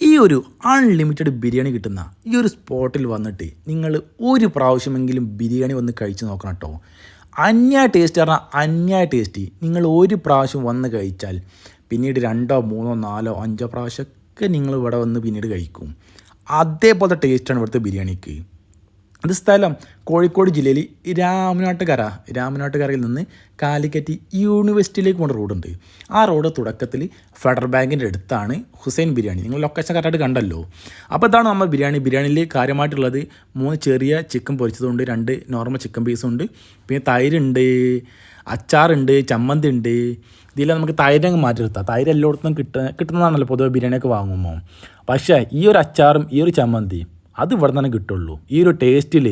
ഈ ഒരു അൺലിമിറ്റഡ് ബിരിയാണി കിട്ടുന്ന ഈ ഒരു സ്പോട്ടിൽ വന്നിട്ട് നിങ്ങൾ ഒരു പ്രാവശ്യമെങ്കിലും ബിരിയാണി വന്ന് കഴിച്ച് നോക്കണം കേട്ടോ. അന്യായ ടേസ്റ്റ് പറഞ്ഞാൽ അന്യായ ടേസ്റ്റ്. നിങ്ങൾ ഒരു പ്രാവശ്യം വന്ന് കഴിച്ചാൽ പിന്നീട് 2, 3, 4, 5 പ്രാവശ്യമൊക്കെ നിങ്ങൾ ഇവിടെ വന്ന് പിന്നീട് കഴിക്കും. അതേപോലത്തെ ടേസ്റ്റാണ് ഇവിടുത്തെ ബിരിയാണിക്ക്. ഇത് സ്ഥലം കോഴിക്കോട് ജില്ലയിൽ രാമനാട്ടുകരയിൽ നിന്ന് കാലിക്കറ്റ് യൂണിവേഴ്സിറ്റിയിലേക്ക് പോകുന്ന റോഡുണ്ട്. ആ റോഡ് തുടക്കത്തിൽ ഫെഡറൽ ബാങ്കിൻ്റെ അടുത്താണ് ഹുസൈൻ ബിരിയാണി. നിങ്ങൾ ലൊക്കേഷൻ കറക്റ്റായിട്ട് കണ്ടല്ലോ. അപ്പോൾ ഇതാണ് നമ്മൾ ബിരിയാണിയിൽ കാര്യമായിട്ടുള്ളത് 3 ചെറിയ ചിക്കൻ പൊരിച്ചതുണ്ട്, 2 നോർമൽ ചിക്കൻ പീസുണ്ട്, പിന്നെ തൈരുണ്ട്, അച്ചാറുണ്ട്, ചമ്മന്തി ഉണ്ട്. ഇതിൽ നമുക്ക് തൈരങ്ങ് മാറ്റി നിർത്താം. തൈര് എല്ലായിടത്തും കിട്ടുന്നതാണല്ലോ പൊതുവെ ബിരിയാണിയൊക്കെ വാങ്ങുമ്പോൾ. പക്ഷേ ഈ ഒരു അച്ചാറും ഈ ഒരു ചമ്മന്തി അത് ഇവിടെ തന്നെ കിട്ടുള്ളൂ. ഈ ഒരു ടേസ്റ്റിൽ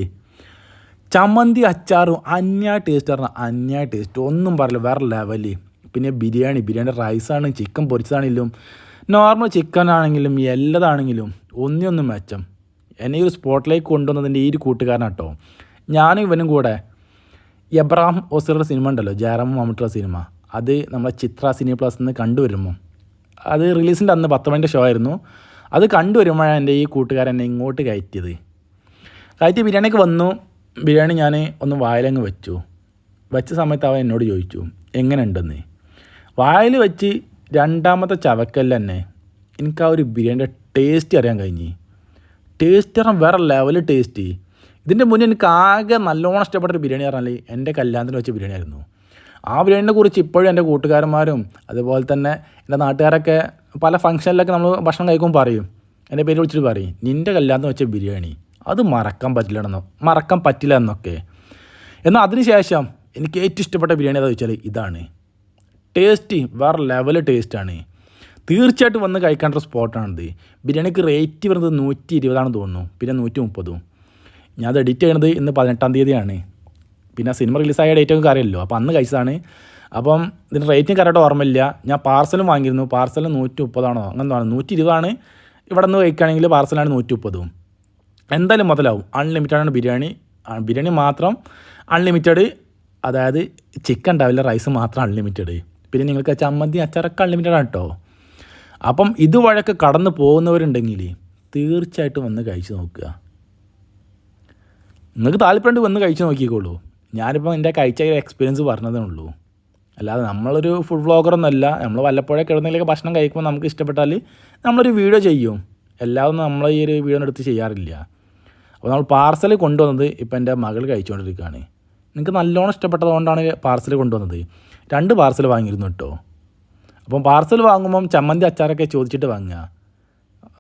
ചമ്മന്തി അച്ചാറും അന്യായ ടേസ്റ്റ് പറഞ്ഞാൽ അന്യായ ടേസ്റ്റ്, ഒന്നും പറയില്ല, വേറെ ലെവല്. പിന്നെ ബിരിയാണി റൈസാണ്, ചിക്കൻ പൊരിച്ചതാണെങ്കിലും നോർമൽ ചിക്കൻ ആണെങ്കിലും എല്ലാതാണെങ്കിലും ഒന്നും മെച്ചം. എന്നെ ഈ ഒരു സ്പോട്ടിലേക്ക് കൊണ്ടുവന്നതിൻ്റെ ഈ ഒരു കൂട്ടുകാരനാട്ടോ. ഞാനും ഇവനും കൂടെ എബ്രഹാം ഓസിറുടെ സിനിമ ഉണ്ടല്ലോ, ജയറാം മമ്മൂട്ടിയുടെ സിനിമ, അത് നമ്മളെ ചിത്ര സിനി പ്ലസ് നിന്ന് കണ്ടുവരുമ്പോൾ, അത് റിലീസിൻ്റെ അന്ന് 10 മണിൻ്റെ ഷോ ആയിരുന്നു. അത് കണ്ടുവരുമ്പോഴാണ് എൻ്റെ ഈ കൂട്ടുകാരൻ എന്നെ ഇങ്ങോട്ട് കയറ്റി ബിരിയാണിക്ക് വന്നു. ബിരിയാണി ഞാൻ ഒന്ന് വായിലങ്ങ് വെച്ച സമയത്ത് അവൻ എന്നോട് ചോദിച്ചു എങ്ങനെ ഉണ്ടെന്ന്. വായിൽ വെച്ച് 2ാമത്തെ ചവക്കല്ല തന്നെ എനിക്ക് ആ ഒരു ബിരിയാണിയുടെ ടേസ്റ്റ് അറിയാൻ കഴിഞ്ഞ്. ടേസ്റ്റ് പറഞ്ഞാൽ വേറെ ലെവൽ ടേസ്റ്റ്. ഇതിൻ്റെ മുന്നേ എനിക്ക് ആകെ നല്ലോണം ഇഷ്ടപ്പെട്ടൊരു ബിരിയാണി പറഞ്ഞാൽ എൻ്റെ കല്യാണത്തിന് വെച്ച ബിരിയാണി ആയിരുന്നു. ആ ബിരിയാണിനെ കുറിച്ച് ഇപ്പോഴും എൻ്റെ കൂട്ടുകാരന്മാരും അതുപോലെ തന്നെ എൻ്റെ നാട്ടുകാരൊക്കെ പല ഫംഗ്ഷനിലൊക്കെ നമ്മൾ ഭക്ഷണം കഴിക്കുമ്പോൾ പറയും, എൻ്റെ പേര് വിളിച്ചിട്ട് പറയും, നിൻ്റെ കല്യാണത്തിന് വെച്ച ബിരിയാണി അത് മറക്കാൻ പറ്റില്ല എന്നൊക്കെ. എന്നാൽ അതിനുശേഷം എനിക്ക് ഏറ്റവും ഇഷ്ടപ്പെട്ട ബിരിയാണി ഏതാ വെച്ചാൽ ഇതാണ്. ടേസ്റ്റ് വേറെ ലെവൽ ടേസ്റ്റാണ്. തീർച്ചയായിട്ടും വന്ന് കഴിക്കേണ്ട ഒരു സ്പോട്ടാണിത്. ബിരിയാണിക്ക് റേറ്റ് വരുന്നത് 120 തോന്നുന്നു, പിന്നെ 130. ഞാൻ അത് എഡിറ്റ് ചെയ്യണത് ഇന്ന് 18-ാം തീയതിയാണ്. പിന്നെ സിനിമ റിലീസായ ഡേറ്റൊക്കെ അറിയില്ലല്ലോ, അപ്പോൾ അന്ന് കഴിച്ചതാണ്. അപ്പം ഇതിൻ്റെ റേറ്റിന് കറക്റ്റ് ഓർമ്മയില്ല. ഞാൻ പാർസലും വാങ്ങിയിരുന്നു. പാർസൽ 130 അങ്ങനെ 120 ഇവിടെ നിന്ന് കഴിക്കുകയാണെങ്കിൽ പാർസലാണ് 130. എന്തായാലും മുതലാവും. അൺലിമിറ്റഡാണ് ബിരിയാണി മാത്രം അൺലിമിറ്റഡ്. അതായത് ചിക്കൻ ഉണ്ടാവില്ല, റൈസ് മാത്രം അൺലിമിറ്റഡ്. പിന്നെ നിങ്ങൾക്ക് ചമ്മന്തി അച്ചാറൊക്കെ അൺലിമിറ്റഡാണ് കേട്ടോ. അപ്പം ഇതുവഴിയൊക്കെ കടന്നു പോകുന്നവരുണ്ടെങ്കിൽ തീർച്ചയായിട്ടും വന്ന് കഴിച്ച് നോക്കുക. നിങ്ങൾക്ക് താല്പര്യമുണ്ട് വന്ന് കഴിച്ച് നോക്കിക്കോളൂ. ഞാനിപ്പോൾ എൻ്റെ കഴിച്ച എക്സ്പീരിയൻസ് പറഞ്ഞതേ ഉള്ളൂ. അല്ലാതെ നമ്മളൊരു ഫുഡ് വ്ളോഗറൊന്നുമല്ല. നമ്മൾ വല്ലപ്പോഴൊക്കെ എവിടെയെങ്കിലൊക്കെ ഭക്ഷണം കഴിക്കുമ്പോൾ നമുക്ക് ഇഷ്ടപ്പെട്ടാൽ നമ്മളൊരു വീഡിയോ ചെയ്യും. എല്ലാവരും നമ്മൾ ഈ ഒരു വീഡിയോ എടുത്ത് ചെയ്യാറില്ല. അപ്പോൾ നമ്മൾ പാർസൽ കൊണ്ടുവന്നത് ഇപ്പോൾ എൻ്റെ മകൾ കഴിച്ചുകൊണ്ടിരിക്കുകയാണ്. നിങ്ങൾക്ക് നല്ലോണം ഇഷ്ടപ്പെട്ടതുകൊണ്ടാണ് പാർസൽ കൊണ്ടുവന്നത്. 2 പാർസൽ വാങ്ങിയിരുന്നു കേട്ടോ. അപ്പം പാർസൽ വാങ്ങുമ്പം ചമ്മന്തി അച്ചാറൊക്കെ ചോദിച്ചിട്ട് വാങ്ങുക.